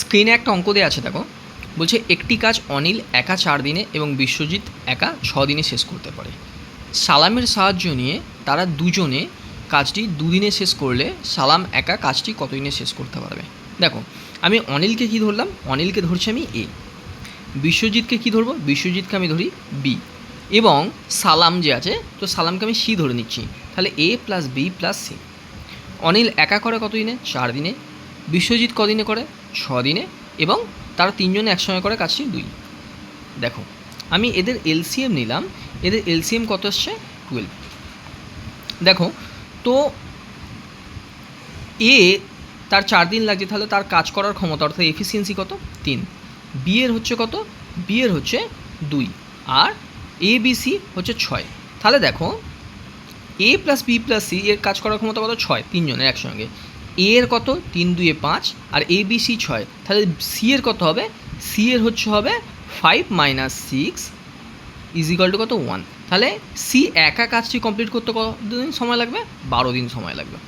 স্ক্রিনে একটা অঙ্ক দেওয়া আছে, দেখো বলছে একটি কাজ অনিল একা 4 দিনে এবং বিশ্বজিৎ একা 6 দিনে শেষ করতে পারে। সালামের সাহায্য নিয়ে তারা দুজনে কাজটি 2 দিনে শেষ করলে সালাম একা কাজটি কত দিনে শেষ করতে পারবে। দেখো আমি অনিলকে কী ধরলাম, অনিলকে ধরছি আমি এ, বিশ্বজিৎকে কী ধরবো, বিশ্বজিৎকে আমি ধরি বি, এবং সালাম যে আছে তো সালামকে আমি সি ধরে নিচ্ছি। তাহলে A plus B plus C. Anil একা করে কত দিনে, 4 দিনে। বিশ্বজিৎ কদিনে করে, 6 দিনে, এবং তারা তিনজনে একসঙ্গে করে কাজটি 2। দেখো আমি এদের এলসিএম নিলাম, এদের এলসিএম কত আসছে 12। দেখো তো এ তার 4 দিন লাগছে, তাহলে তার কাজ করার ক্ষমতা অর্থাৎ এফিসিয়েন্সি কত 3। বি এর হচ্ছে কত, বি এর হচ্ছে 2, আর এ বি সি হচ্ছে 6। তাহলে দেখো এ প্লাস বি প্লাস সি এর কাজ করার ক্ষমতা কত 6, তিনজনের একসঙ্গে। এ এর কত 3 2 5, আর এ বি সি 6, তাহলে সি এর কত হবে, সি এর হবে 5 - 6 ইজিক্যাল টু কত 1। তাহলে সি একা কাজটি কমপ্লিট করতে কত দিন সময় লাগবে, 12 দিন সময় লাগবে।